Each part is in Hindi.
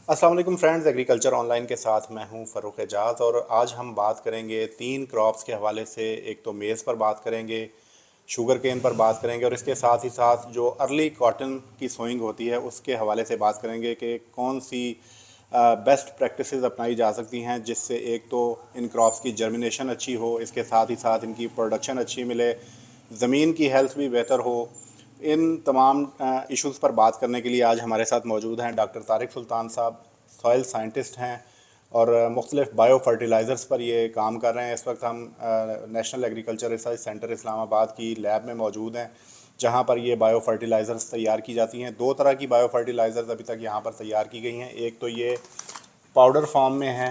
अस्सलाम वालेकुम फ्रेंड्स, एग्रीकल्चर ऑनलाइन के साथ मैं हूं फ़रूख़ एजाज़। और आज हम बात करेंगे 3 क्रॉप्स के हवाले से। एक तो मेज़ पर बात करेंगे, शुगर केन पर बात करेंगे और इसके साथ ही साथ जो अर्ली कॉटन की सोइंग होती है उसके हवाले से बात करेंगे कि कौन सी बेस्ट प्रैक्टिसेस अपनाई जा सकती हैं जिससे एक तो इन क्रॉप्स की जर्मिनेशन अच्छी हो, इसके साथ ही साथ इनकी प्रोडक्शन अच्छी मिले, ज़मीन की हेल्थ भी बेहतर हो। इन तमाम इश्यूज़ पर बात करने के लिए आज हमारे साथ मौजूद हैं डॉक्टर तारिक सुल्तान साहब। सॉइल साइंटिस्ट हैं और मुख्तलिफ बायो फर्टिलाइज़र्स पर ये काम कर रहे हैं। इस वक्त हम national agriculture research centre Islamabad की लैब में मौजूद हैं जहाँ पर ये बायो फर्टिलाइज़र्स तैयार की जाती हैं। 2 तरह की बायो फर्टिलाइज़र्स अभी तक यहाँ पर तैयार की गई हैं। एक तो ये पाउडर फॉर्म में है,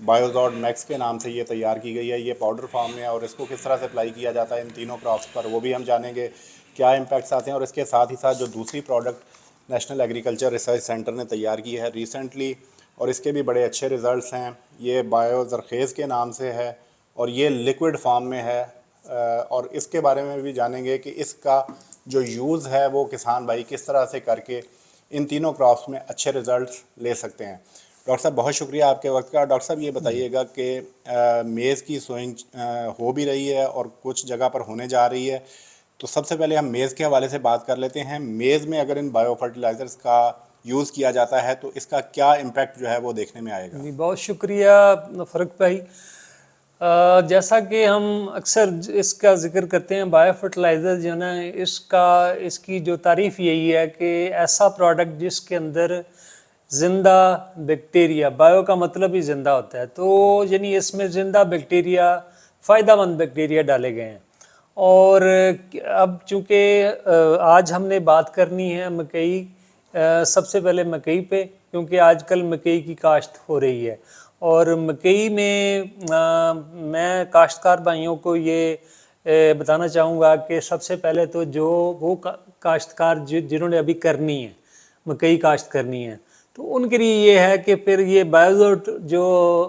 बायोजॉर्ड मैक्स के नाम से ये तैयार की गई है। ये पाउडर फॉर्म में है और इसको किस तरह से अप्लाई किया जाता है इन तीनों क्रॉप्स पर वो भी हम जानेंगे, क्या इम्पैक्ट्स आते हैं। और इसके साथ ही साथ जो दूसरी product national agriculture research centre ने तैयार की है रिसेंटली और इसके भी बड़े अच्छे रिज़ल्ट्स हैं, ये बायो ज़रखेज़ के नाम से है और ये लिक्विड फॉर्म में है। और इसके बारे में भी जानेंगे कि इसका जो यूज़ है वो किसान भाई किस तरह से करके इन तीनों क्रॉप्स में अच्छे रिज़ल्ट्स ले सकते हैं। डॉक्टर साहब, बहुत शुक्रिया आपके वक्त का। डॉक्टर साहब, ये बताइएगा कि मेज़ की सोइंग हो भी रही है और कुछ जगह पर होने जा रही है, तो सबसे पहले हम मेज़ के हवाले से बात कर लेते हैं। मेज़ में अगर इन बायो फर्टिलाइज़र्स का यूज़ किया जाता है तो इसका क्या इम्पैक्ट जो है वो देखने में आएगा? जी, बहुत शुक्रिया फ़रूक भाई। जैसा कि हम अक्सर इसका जिक्र करते हैं, बायो फर्टिलाइज़र जो है ना, इसकी जो तारीफ़ यही है कि ऐसा प्रोडक्ट जिसके अंदर ज़िंदा बैक्टीरिया, बायो का मतलब ही ज़िंदा होता है, तो यानी इसमें ज़िंदा बैक्टीरिया, फ़ायदेमंद बैक्टीरिया डाले गए हैं। और अब चूँकि आज हमने बात करनी है मकई, सबसे पहले मकई पे, क्योंकि आजकल मकई की काश्त हो रही है और मकई में मैं काश्तकार भाइयों को ये बताना चाहूँगा कि सबसे पहले तो जो वो काश्तकार जिन्होंने अभी करनी है, मकई काश्त करनी है, तो उनके लिए ये है कि फिर ये बायोजोट जो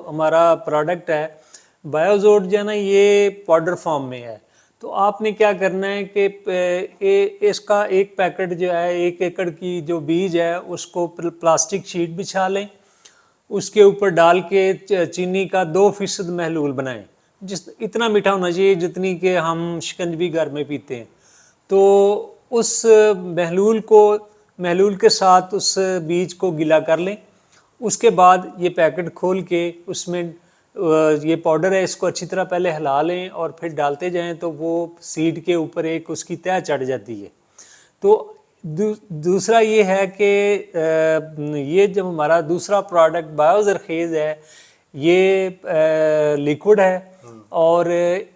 हमारा प्रोडक्ट है, बायोजोट जो है ना, ये पाउडर फॉर्म में है। तो आपने क्या करना है कि इसका एक पैकेट जो है, 1 एकड़ की जो बीज है उसको प्लास्टिक शीट बिछा लें, उसके ऊपर डाल के चीनी का 2% महलूल बनाएं, जिस इतना मीठा होना चाहिए जितनी कि हम शिकंजवी घर में पीते हैं। तो उस महलूल के साथ उस बीज को गीला कर लें। उसके बाद ये पैकेट खोल के उसमें ये पाउडर है, इसको अच्छी तरह पहले हिला लें और फिर डालते जाएं, तो वो सीड के ऊपर एक उसकी तह चढ़ जाती है। तो दूसरा ये है कि ये जब हमारा दूसरा प्रोडक्ट बायोजरखेज है, ये लिक्विड है और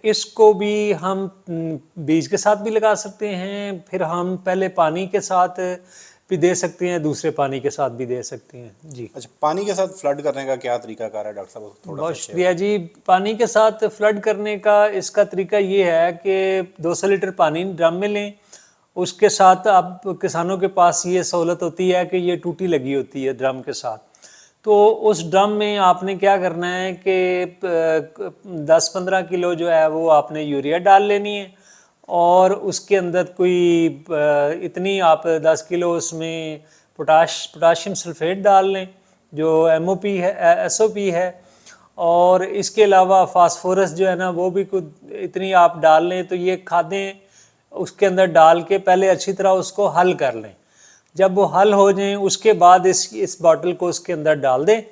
इसको भी हम बीज के साथ भी लगा सकते हैं, फिर हम पहले पानी के साथ भी दे सकते हैं, दूसरे पानी के साथ भी दे सकते हैं। जी अच्छा, पानी के साथ फ्लड करने का क्या तरीकाकार है डॉक्टर साहब? थोड़ा बहुत सा शुक्रिया जी। पानी के साथ फ्लड करने का इसका तरीका ये है कि 200 लीटर पानी ड्रम में लें। उसके साथ अब किसानों के पास ये सहूलत होती है कि ये टूटी लगी होती है ड्रम के साथ, तो उस ड्रम में आपने क्या करना है कि 10-15 किलो जो है वो आपने यूरिया डाल लेनी है और उसके अंदर कोई इतनी आप 10 किलो उसमें पोटाशियम सल्फेट डाल लें जो MOP है, SOP है। और इसके अलावा फास्फोरस जो है ना, वो भी कुछ इतनी आप डाल लें। तो ये खादें उसके अंदर डाल के पहले अच्छी तरह उसको हल कर लें। जब वो हल हो जाए उसके बाद इस बॉटल को उसके अंदर डाल दें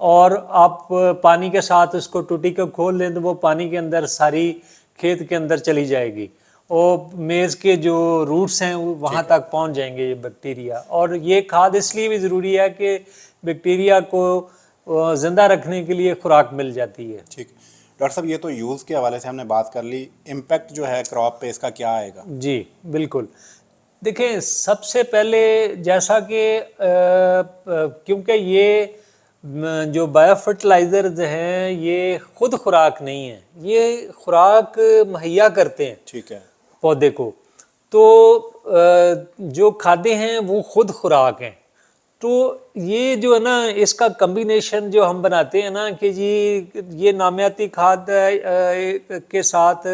और आप पानी के साथ उसको टूटी को खोल दें, तो वो पानी के अंदर सारी खेत के अंदर चली जाएगी। वो मेज़ के जो रूट्स हैं वहाँ तक पहुँच जाएंगे ये बैक्टीरिया। और ये खाद इसलिए भी ज़रूरी है कि बैक्टीरिया को ज़िंदा रखने के लिए खुराक मिल जाती है। ठीक। डॉक्टर साहब, ये तो यूज़ के हवाले से हमने बात कर ली, इम्पैक्ट जो है क्रॉप पे इसका क्या आएगा? जी बिल्कुल। देखिए, सबसे पहले जैसा कि क्योंकि ये जो बायो फर्टिलाइज़र्स हैं ये खुद खुराक नहीं है, ये खुराक मुहैया करते हैं ठीक है। पौधे को। तो जो खाद्य हैं वो खुद खुराक हैं। तो ये जो है ना इसका कम्बिनेशन जो हम बनाते हैं ना कि जी ये नामियाती खाद के साथ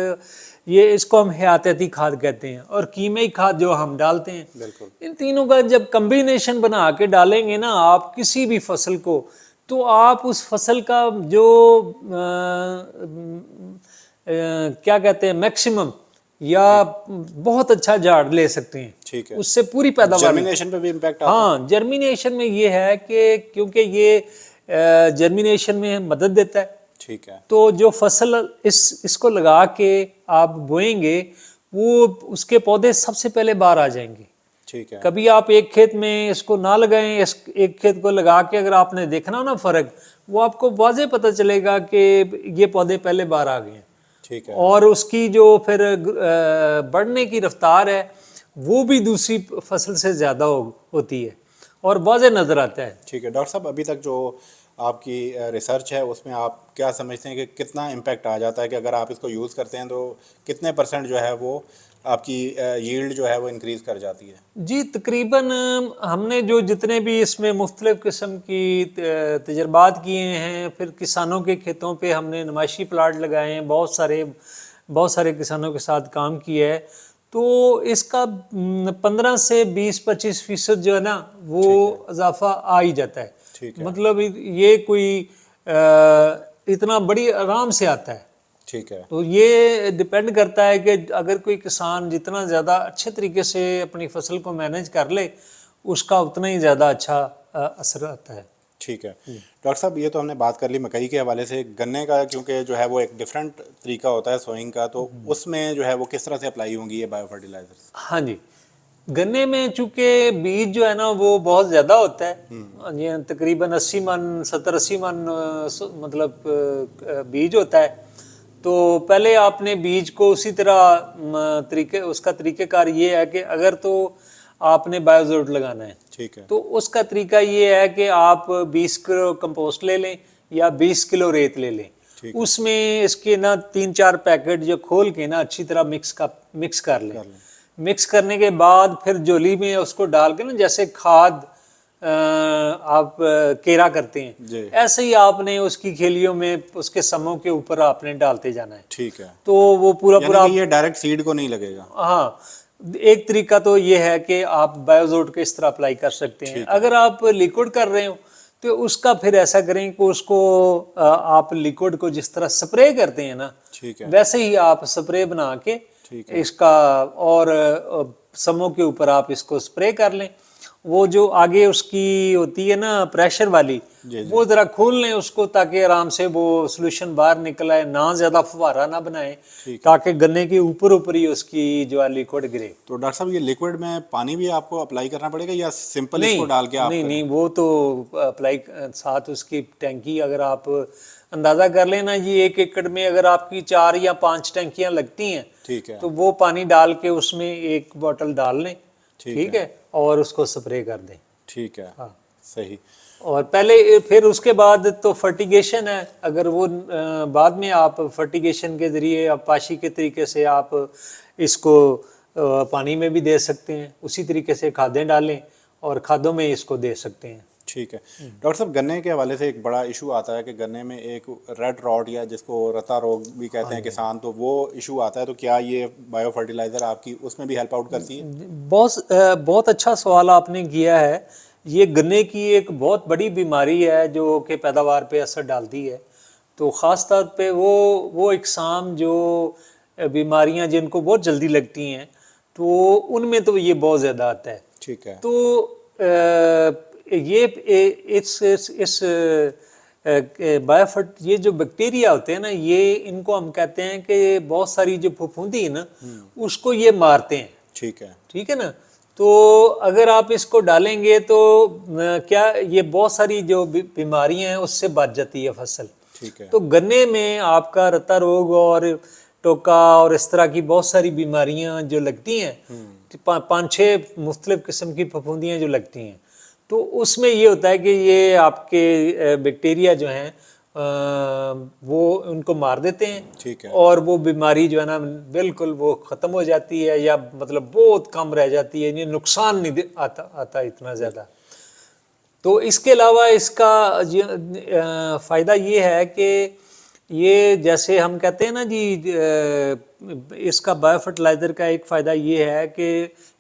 ये इसको हम हयातियाती खाद कहते हैं, और कीमियाई खाद जो हम डालते हैं, बिल्कुल। इन तीनों का जब कम्बिनेशन बना के डालेंगे ना आप किसी भी फसल को, तो आप उस फसल का जो क्या कहते हैं मैक्सिमम या बहुत अच्छा झाड़ ले सकते हैं। ठीक है। उससे पूरी पैदावार जर्मिनेशन पे भी इम्पैक्ट आता है? हाँ, जर्मिनेशन में ये है कि क्योंकि ये जर्मिनेशन में मदद देता है। ठीक है। तो जो फसल इसको लगा के आप बोएंगे वो उसके पौधे सबसे पहले बाहर आ जाएंगे। ठीक है। कभी आप एक खेत में इसको ना लगाएं, इस एक खेत को लगा के अगर आपने देखना ना फर्क, वो आपको वाज़े पता चलेगा कि ये पौधे पहले बाहर आ गए हैं। ठीक है। और उसकी जो फिर बढ़ने की रफ्तार है वो भी दूसरी फसल से ज़्यादा होती है और वाज़े नज़र आता है। ठीक है। डॉक्टर साहब, अभी तक जो आपकी रिसर्च है उसमें आप क्या समझते हैं कि कितना इम्पैक्ट आ जाता है कि अगर आप इसको यूज़ करते हैं तो कितने % जो है वो आपकी यील्ड जो है वो इंक्रीज़ कर जाती है? जी, तकरीबन हमने जो जितने भी इसमें मुख्तलिफ़ किस्म की तजर्बात किए हैं, फिर किसानों के खेतों पे हमने नुमाइशी प्लाट लगाए हैं, बहुत सारे किसानों के साथ काम किया है, तो इसका 15 से 20-25% जो है ना वो इजाफा आ ही जाता है। ठीक है। मतलब ये कोई इतना बड़ी आराम से आता है। ठीक है। तो ये डिपेंड करता है कि अगर कोई किसान जितना ज़्यादा अच्छे तरीके से अपनी फसल को मैनेज कर ले उसका उतना ही ज़्यादा अच्छा असर आता है। ठीक है। डॉक्टर साहब, ये तो हमने बात कर ली मकई के हवाले से। गन्ने का क्योंकि जो है वो एक डिफरेंट तरीका होता है सोइंग का, तो उसमें जो है वो किस तरह से अप्लाई होंगी ये बायो फर्टिलाइजर्स? हाँ जी, गन्ने में चूँकि बीज जो है ना वो बहुत ज़्यादा होता है, ये तकरीबन 80 मन 70-80 मन मतलब बीज होता है। तो पहले आपने बीज को उसी तरह उसका तरीक़ेकार ये है कि अगर तो आपने बायोजोट लगाना है, ठीक है। तो उसका तरीका ये है कि आप 20 किलो कंपोस्ट ले लें या 20 किलो रेत ले लें, उसमें इसके ना 3-4 पैकेट जो खोल के ना अच्छी तरह मिक्स कर लें। मिक्स करने के बाद फिर झोली में उसको डाल के ना जैसे खाद आप केरा करते हैं, ऐसे ही आपने उसकी खेलियों में उसके समों के ऊपर आपने डालते जाना है। ठीक है। तो वो पूरा ये डायरेक्ट सीड को नहीं लगेगा? हाँ, एक तरीका तो ये है कि आप बायोजोट के इस तरह अप्लाई कर सकते हैं। अगर आप लिक्विड कर रहे हो तो उसका फिर ऐसा करें कि उसको आप लिक्विड को जिस तरह स्प्रे करते हैं ना, ठीक है, वैसे ही आप स्प्रे बना के इसका और समों के ऊपर आप इसको स्प्रे कर लें। वो जो आगे उसकी होती है ना प्रेशर वाली, वो ज़रा खोल लें उसको ताकि आराम से वो सोल्यूशन बाहर निकल आए, ना ज़्यादा फुवारा ना बनाए ताकि गन्ने के ऊपर ही उसकी जो है लिक्विड गिरे। तो डॉक्टर साहब, ये लिक्विड में पानी भी आपको अप्लाई करना पड़ेगा या सिंपल इसको डाल के आप? नहीं, वो तो अप्लाई साथ उसकी टैंकी अगर आप अंदाज़ा कर लेना जी 1 एकड़ में अगर आपकी 4 या 5 टैंकियाँ लगती हैं, ठीक है, तो वो पानी डाल के उसमें 1 बोतल डाल लें, ठीक है, और उसको स्प्रे कर दें। ठीक है, हाँ, सही। और पहले फिर उसके बाद तो फर्टिगेशन है, अगर वो बाद में आप फर्टिगेशन के ज़रिए आप पाशी के तरीके से आप इसको पानी में भी दे सकते हैं, उसी तरीके से खादें डालें और खादों में इसको दे सकते हैं। ठीक है। डॉक्टर साहब, गन्ने के हवाले से एक बड़ा इशू आता है कि गन्ने में एक रेड रॉट या जिसको रता रोग भी कहते हैं किसान, तो वो इशू आता है, तो क्या ये बायो फर्टिलाइज़र आपकी उसमें भी हेल्प आउट करती है? बहुत अच्छा सवाल आपने किया है। ये गन्ने की एक बहुत बड़ी बीमारी है जो कि पैदावार पे असर डालती है। तो ख़ास तौर पे वो इकसाम जो बीमारियां जिनको बहुत जल्दी लगती हैं, तो उनमें तो ये बहुत ज़्यादा आता है। ठीक है। तो इस बायोफर्ट ये जो बैक्टीरिया होते हैं ना, ये इनको हम कहते हैं कि बहुत सारी जो फफूंदी है ना उसको ये मारते हैं। ठीक है, ठीक है ना। तो अगर आप इसको डालेंगे तो क्या ये बहुत सारी जो बीमारियां हैं उससे बच जाती है फसल। ठीक है। तो गन्ने में आपका रता रोग और टोका और इस तरह की बहुत सारी बीमारियां जो लगती हैं, 5-6 मुख्तलिफ किस्म की फफूंदियाँ जो लगती हैं, तो उसमें ये होता है कि ये आपके बैक्टीरिया जो हैं वो उनको मार देते हैं। ठीक है। और वो बीमारी जो है ना बिल्कुल वो ख़त्म हो जाती है या मतलब बहुत कम रह जाती है, ये नुकसान नहीं आता इतना ज़्यादा। तो इसके अलावा इसका फ़ायदा ये है कि ये जैसे हम कहते हैं ना जी, इसका बायो फर्टिलाइज़र का एक फ़ायदा ये है कि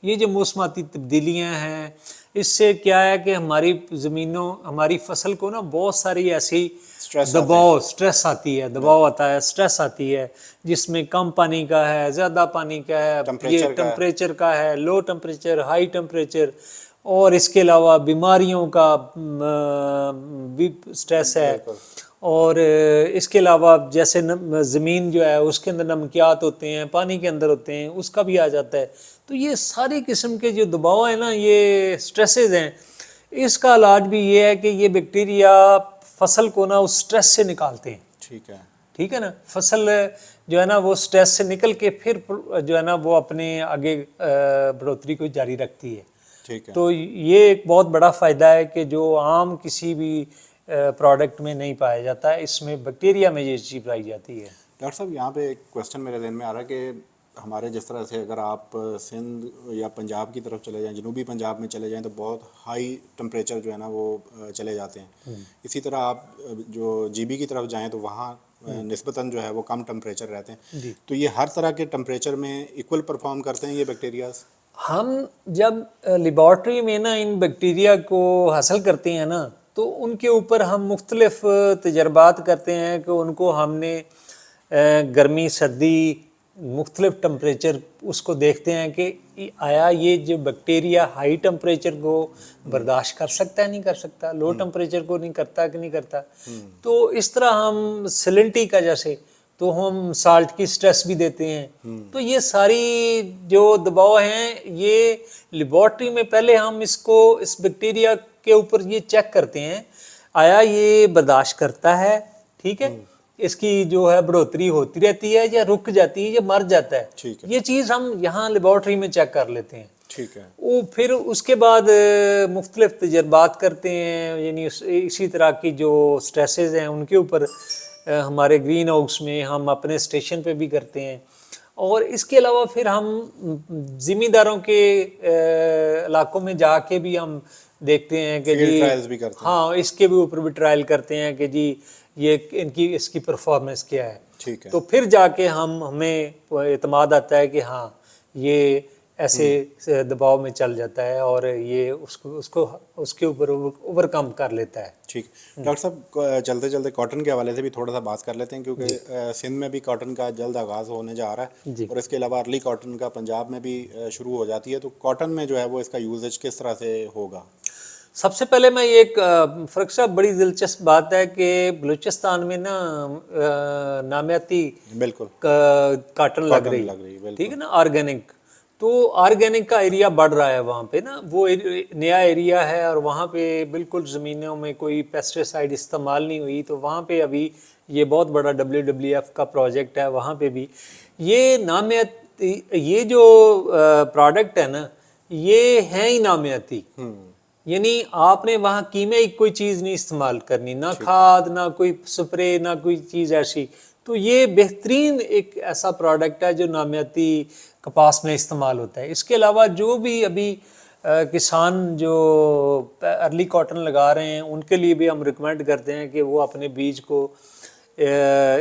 ये जो मौसमाती तब्दीलियां हैं, इससे क्या है कि हमारी ज़मीनों, हमारी फसल को ना बहुत सारी ऐसी स्ट्रेस आती है, दबाव आता है, स्ट्रेस आती है, जिसमें कम पानी का है, ज़्यादा पानी का है, ये टेम्परेचर का है, लो टेम्परेचर, हाई टेम्परेचर, और इसके अलावा बीमारियों का भी स्ट्रेस है। और इसके अलावा जैसे ज़मीन जो है उसके अंदर नमकियात होते हैं, पानी के अंदर होते हैं, उसका भी आ जाता है। तो ये सारी किस्म के जो दबाव है ना, ये स्ट्रेसेस हैं। इसका इलाज भी ये है कि ये बैक्टीरिया फसल को ना उस स्ट्रेस से निकालते हैं। ठीक है ना, फसल जो है ना वो स्ट्रेस से निकल के फिर जो है ना वो अपने आगे बढ़ोतरी को जारी रखती है। ठीक है। तो ये एक बहुत बड़ा फ़ायदा है कि जो आम किसी भी प्रोडक्ट में नहीं पाया जाता है, इसमें बैक्टीरिया में ये चीज़ पाई जाती है। डॉक्टर साहब, यहाँ पे एक क्वेश्चन मेरे ध्यान में आ रहा है कि हमारे जिस तरह से अगर आप सिंध या पंजाब की तरफ चले जाएं, जनूबी पंजाब में चले जाएं, तो बहुत हाई टेम्परेचर जो है ना वो चले जाते हैं। इसी तरह आप जो जीबी की तरफ जाएं तो वहाँ निस्बतन जो है वो कम टेम्परेचर रहते हैं। तो ये हर तरह के टेम्परेचर में इक्वल परफॉर्म करते हैं ये बैक्टीरियाज? हम जब लेबॉर्ट्री में ना इन बैक्टीरिया को हासिल करते हैं ना, तो उनके ऊपर हम मुख्तलिफ तजर्बात करते हैं कि उनको हमने गर्मी सर्दी मुख्तलिफ टेम्परेचर उसको देखते हैं कि आया ये जो बैक्टीरिया हाई टेम्परेचर को बर्दाश्त कर सकता है, नहीं कर सकता, लो टेम्परेचर को नहीं करता कि नहीं करता। तो इस तरह हम सैलिनिटी का जैसे, तो हम साल्ट की स्ट्रेस भी देते हैं। तो ये सारी जो दबाव हैं, ये लेबॉर्ट्री में पहले हम इसको इस बैक्टीरिया के ऊपर ये चेक करते हैं, आया ये बर्दाश्त करता है, ठीक है, इसकी जो है बढ़ोतरी होती रहती है या रुक जाती है या मर जाता है। ये चीज़ हम यहाँ लेबॉर्ट्री में चेक कर लेते हैं। ठीक है। वो फिर उसके बाद मुख्तलिफ तजर्बात करते हैं, यानी इसी तरह की जो स्ट्रेसेस हैं उनके ऊपर हमारे ग्रीन हाउस में हम अपने स्टेशन पे भी करते हैं। और इसके अलावा फिर हम ज़िम्मेदारों के इलाकों में जाके भी हम देखते हैं कि जी ट्रायल्स भी करते हैं। हाँ, इसके भी ऊपर भी ट्रायल करते हैं कि जी ये इसकी परफॉर्मेंस क्या है। ठीक है। तो फिर जाके हमें एतमाद आता है कि हाँ ये ऐसे दबाव में चल जाता है और ये उसके ऊपर ओवरकम कर लेता है। ठीक। डॉक्टर साहब, चलते चलते कॉटन के हवाले से भी थोड़ा सा बात कर लेते हैं, क्योंकि सिंध में भी कॉटन का जल्द आगाज़ होने जा रहा है और इसके अलावा अर्ली कॉटन का पंजाब में भी शुरू हो जाती है। तो कॉटन में जो है वो इसका यूजेज किस तरह से होगा? सबसे पहले मैं ये एक फ़र्क साहब, बड़ी दिलचस्प बात है कि बलूचिस्तान में ना नामियाती बिल्कुल कॉटन लग रही, ठीक है ना, ऑर्गेनिक। तो ऑर्गेनिक का एरिया बढ़ रहा है वहाँ पे ना, वो नया एरिया है और वहाँ पे बिल्कुल ज़मीनों में कोई पेस्टिसाइड इस्तेमाल नहीं हुई। तो वहाँ पे अभी ये बहुत बड़ा WWF का प्रोजेक्ट है, वहाँ पे भी ये नामियाती, ये जो प्रोडक्ट है ना, ये है ही नामियाती। यानी आपने वहाँ कीमियाई कोई चीज़ नहीं इस्तेमाल करनी, ना खाद, ना कोई स्प्रे, ना कोई चीज़ ऐसी। तो ये बेहतरीन एक ऐसा प्रोडक्ट है जो नामियाती कपास में इस्तेमाल होता है। इसके अलावा जो भी अभी किसान जो अर्ली कॉटन लगा रहे हैं, उनके लिए भी हम रिकमेंड करते हैं कि वो अपने बीज को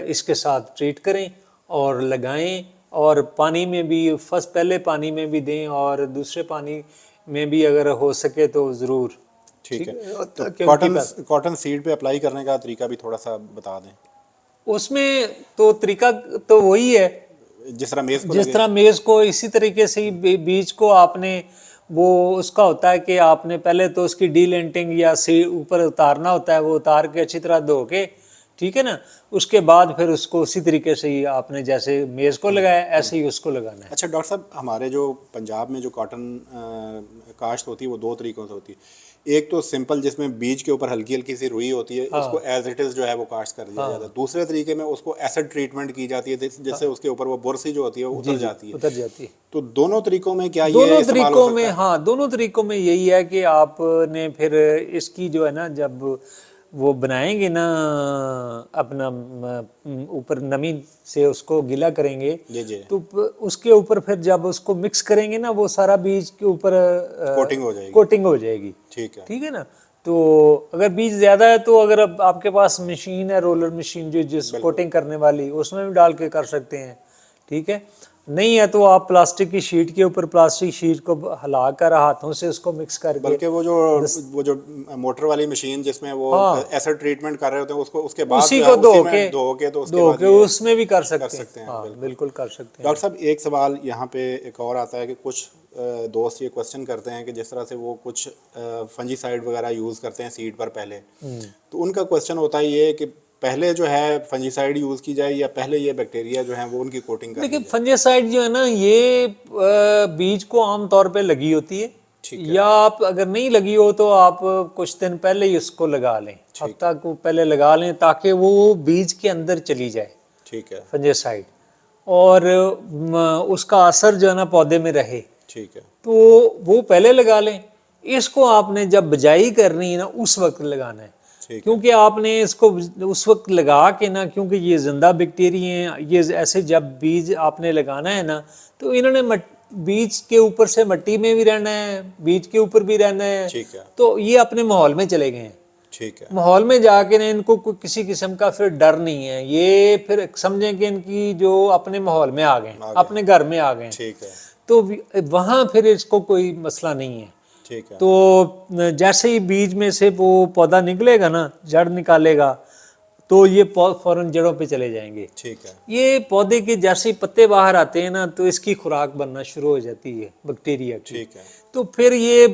इसके साथ ट्रीट करें और लगाएं, और पानी में भी पहले पानी में भी दें और दूसरे पानी में भी अगर हो सके तो ज़रूर। ठीक है। तो कॉटन सीड पे अप्लाई करने का तरीका भी थोड़ा सा बता दें। उसमें तो तरीका तो वही है जिस तरह मेज़ को इसी तरीके से ही बीज को आपने वो उसका होता है कि आपने पहले तो उसकी डीलेंटिंग या सीड ऊपर उतारना होता है, वो उतार के अच्छी तरह धो के, ठीक है ना, उसके बाद फिर उसको उसी तरीके से ही आपने जैसे मेज़ को लगाया ऐसे ही उसको लगाना है। अच्छा डॉक्टर साहब, हमारे जो पंजाब में जो कॉटन काश्त होती है वो दो तरीकों से होती है। एक तो सिंपल जिसमें बीज के ऊपर हल्की हल्की सी रुई होती है, उसको एज इट इज़ जो है वो काश्त कर दिया जाता है। दूसरे तरीके में उसको एसिड ट्रीटमेंट की जाती है, जिससे उसके ऊपर वो बुरसी जो होती है वो उतर जाती है। तो दोनों तरीकों में क्या ये इस्तेमाल हो सकता है? हाँ, दोनों तरीकों में यही है कि आपने फिर इसकी जो है ना, जब वो बनाएंगे ना अपना ऊपर नमी से उसको गीला करेंगे, तो उसके ऊपर फिर जब उसको मिक्स करेंगे ना, वो सारा बीज के ऊपर कोटिंग हो जाएगी। ठीक है ना। तो अगर बीज ज़्यादा है तो अगर अब आपके पास मशीन है, रोलर मशीन जो जिस कोटिंग करने वाली, उसमें भी डाल के कर सकते हैं, ठीक है। नहीं है तो आप प्लास्टिक की शीट के ऊपर प्लास्टिक शीट को हिलाकर हाथों से उसको मिक्स करके, बल्कि वो जो मोटर वाली मशीन जिसमें वो हाँ, एसिड ट्रीटमेंट कर रहे होते हैं उसको उसके बाद उसी जो को है उसी में धो के तो उसके बाद ये उसमें भी कर सकते हैं। सकते हैं। हाँ, बिल्कुल बिल्कुल कर सकते हैं। डॉक्टर साहब, एक सवाल यहाँ पे एक और आता है कि कुछ दोस्त ये क्वेश्चन करते हैं कि जिस तरह से वो कुछ फंजीसाइड वगैरह यूज़ करते हैं सीड पर पहले, तो उनका क्वेश्चन होता है ये कि पहले जो है फंजीसाइड यूज़ की जाए या पहले ये बैक्टीरिया जो है वो उनकी कोटिंग कर ली देखिए, जाए? फंजीसाइड जो है ना, ये बीज को आमतौर पे लगी होती है, ठीक है। या आप अगर नहीं लगी हो तो आप कुछ दिन पहले ही उसको लगा लें, हफ्ता को पहले लगा लें, ताकि वो बीज के अंदर चली जाए ठीक है। फंजीसाइड, और उसका असर जो है ना पौधे में रहे, ठीक है। तो वो पहले लगा लें। इसको आपने जब बिजाई करनी है ना, उस वक्त लगाना है, क्योंकि आपने इसको उस वक्त लगा के ना, क्योंकि ये जिंदा बैक्टीरिया हैं, ये ऐसे जब बीज आपने लगाना है ना, तो इन्होंने बीज के ऊपर से मिट्टी में भी रहना है, बीज के ऊपर भी रहना है, ठीक है। तो ये अपने माहौल में चले गए हैं। ठीक है। माहौल में जाके ना इनको कोई किसी किस्म का फिर डर नहीं है, ये फिर समझें कि इनकी जो अपने माहौल में आ गए, अपने घर में आ गए, ठीक है। तो वहाँ फिर इसको कोई मसला नहीं है। ठीक है। तो जैसे ही बीज में से वो पौधा निकलेगा ना, जड़ निकालेगा, तो ये फौरन जड़ों पे चले जाएंगे। ठीक है। ये पौधे के जैसे ही पत्ते बाहर आते हैं ना, तो इसकी खुराक बनना शुरू हो जाती है बैक्टीरिया की। ठीक है। तो फिर ये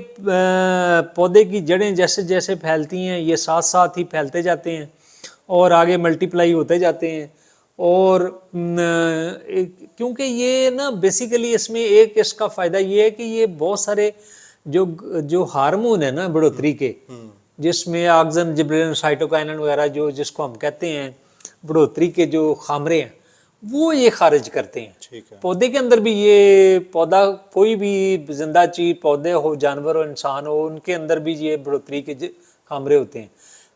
पौधे की जड़ें जैसे जैसे फैलती हैं, ये साथ साथ ही फैलते जाते हैं और आगे मल्टीप्लाई होते जाते हैं। और क्योंकि ये ना बेसिकली इसमें एक इसका फ़ायदा ये है कि ये बहुत सारे जो जो हार्मोन है ना बढ़ोतरी के, जिसमें ऑक्सिन, जिबरेलिन, साइटोकाइनिन वगैरह जो जिसको हम कहते हैं बढ़ोतरी के जो खामरे हैं, वो ये खारिज करते हैं। ठीक है। पौधे के अंदर भी ये पौधा, कोई भी जिंदा चीज, पौधे हो, जानवर हो, इंसान हो, उनके अंदर भी ये बढ़ोतरी के खामरे होते हैं,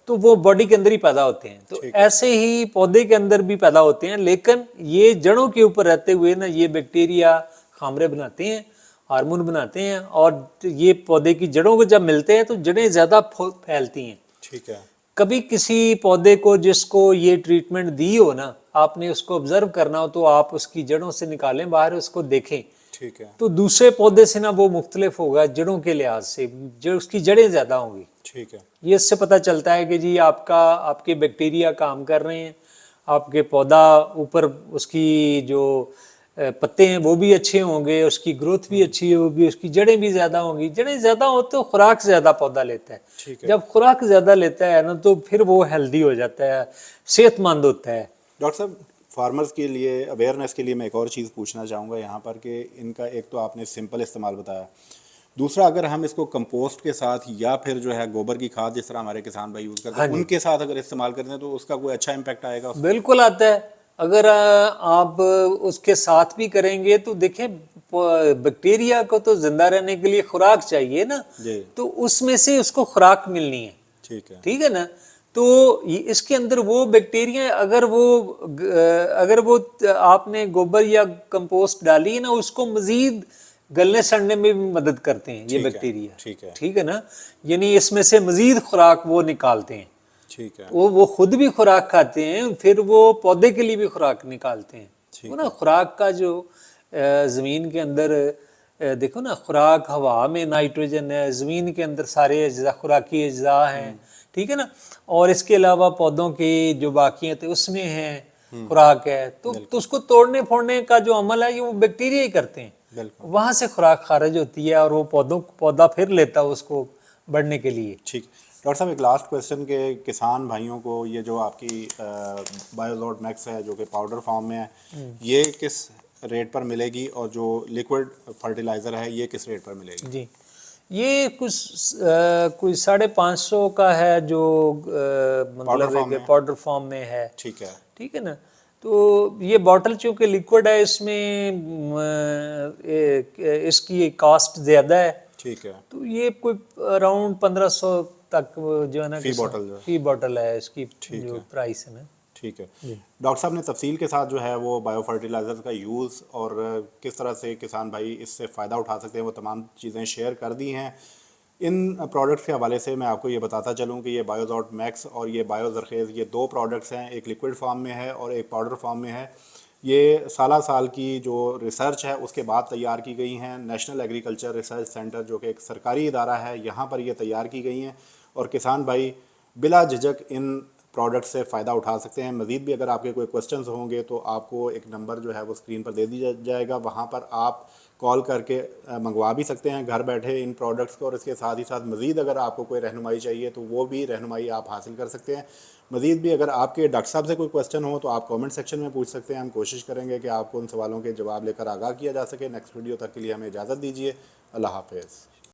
तो वो बॉडी के अंदर ही पैदा होते हैं। तो ऐसे ही पौधे के अंदर भी पैदा होते हैं, लेकिन ये जड़ों के ऊपर रहते हुए ना ये बैक्टीरिया खामरे बनाते हैं, हार्मोन बनाते हैं, और ये पौधे की जड़ों को जब मिलते हैं तो जड़ें ज़्यादा फैलती हैं। ठीक है। कभी किसी पौधे को जिसको ये ट्रीटमेंट दी हो ना, आपने उसको ऑब्जर्व करना हो, तो आप उसकी जड़ों से निकालें बाहर, उसको देखें, ठीक है। तो दूसरे पौधे से ना वो मुख्तलिफ होगा जड़ों के लिहाज से, जो उसकी जड़ें ज़्यादा होंगी। ठीक है। ये इससे पता चलता है कि जी आपके बैक्टीरिया काम कर रहे हैं, आपके पौधा ऊपर उसकी जो पत्ते हैं वो भी अच्छे होंगे, उसकी ग्रोथ भी अच्छी होगी, उसकी जड़ें भी ज़्यादा होंगी। जड़ें ज़्यादा हो तो खुराक ज़्यादा पौधा लेता है। ठीक है। जब खुराक ज़्यादा लेता है ना, तो फिर वो हेल्दी हो जाता है, सेहतमंद होता है। डॉक्टर साहब, फार्मर्स के लिए अवेयरनेस के लिए मैं एक और चीज़ पूछना चाहूँगा यहाँ पर कि इनका एक तो आपने सिंपल इस्तेमाल बताया, दूसरा अगर हम इसको कंपोस्ट के साथ या फिर जो है गोबर की खाद जिस तरह हमारे किसान भाई यूज़ करते हैं उनके साथ अगर इस्तेमाल करते हैं तो उसका कोई अच्छा इम्पैक्ट आएगा? बिल्कुल आता है। अगर आप उसके साथ भी करेंगे तो देखें, बैक्टीरिया को तो जिंदा रहने के लिए खुराक चाहिए ना, तो उसमें से उसको खुराक मिलनी है। ठीक है। ठीक है ना। तो इसके अंदर वो बैक्टीरिया, अगर वो आपने गोबर या कंपोस्ट डाली है ना, उसको मजीद गलने सड़ने में भी मदद करते हैं ये बैक्टीरिया। ठीक है। ठीक है ना, यानी इसमें से मजीद खुराक वो निकालते हैं। ठीक है। वो खुद भी खुराक खाते हैं, फिर वो पौधे के लिए भी खुराक निकालते हैं। वो ना खुराक का जो ज़मीन के अंदर देखो ना, खुराक हवा में नाइट्रोजन है, ज़मीन के अंदर सारे अज्जा खुराकी अज्जा हैं, ठीक है ना, और इसके अलावा पौधों के जो बाकी थे उसमें है खुराक है, तो उसको तोड़ने फोड़ने का जो अमल है ये वो बैक्टीरिया ही करते हैं। वहाँ से खुराक खारिज होती है और वो पौधा फिर लेता है उसको बढ़ने के लिए। ठीक। डॉक्टर साहब, एक लास्ट क्वेश्चन के किसान भाइयों को, ये जो आपकी बायोलॉट मैक्स है जो कि पाउडर फॉर्म में है, ये किस रेट पर मिलेगी और जो लिक्विड फर्टिलाइज़र है ये किस रेट पर मिलेगी? जी, ये कुछ 550 का है जो मतलब पाउडर फॉर्म में है। ठीक है। ठीक है ना। तो ये बॉटल चूँकि लिक्विड है, इसमें इसकी कास्ट ज़्यादा है। ठीक है। तो ये कोई अराउंड 1500 तक जो है ना, फी बॉटल है इसकी जो प्राइस है ना। ठीक है। डॉक्टर साहब ने तफसील के साथ जो है वो बायो फर्टिलाइज़र का यूज़ और किस तरह से किसान भाई इससे फ़ायदा उठा सकते हैं वो तमाम चीज़ें शेयर कर दी हैं। इन प्रोडक्ट्स के हवाले से मैं आपको ये बताता चलूँ कि ये बायोजॉट मैक्स और ये बायोजरखेज़ ये दो प्रोडक्ट्स हैं, एक लिक्विड फॉर्म में है और एक पाउडर फॉर्म में है। ये साल की जो रिसर्च है उसके बाद तैयार की गई हैं। नेशनल एग्रीकल्चर रिसर्च सेंटर जो कि एक सरकारी इदारा है, यहाँ पर ये तैयार की गई हैं और किसान भाई बिला झिझक इन प्रोडक्ट से फ़ायदा उठा सकते हैं। मज़ीद भी अगर आपके कोई क्वेश्चंस होंगे तो आपको एक नंबर जो है वो स्क्रीन पर दे दिया जाएगा, वहाँ पर आप कॉल करके मंगवा भी सकते हैं घर बैठे इन प्रोडक्ट्स को। और इसके साथ ही साथ मज़ीद अगर आपको कोई रहनुमाई चाहिए तो वो भी रहनुमाई आप हासिल कर सकते हैं। मज़ीद भी अगर आपके डॉक्टर साहब से कोई क्वेश्चन हो तो आप कमेंट सेक्शन में पूछ सकते हैं। हम कोशिश करेंगे कि आपको उन सवालों के जवाब लेकर आगाह किया जा सके। नेक्स्ट वीडियो तक के लिए हमें इजाज़त दीजिए। अल्लाह हाफ़िज़।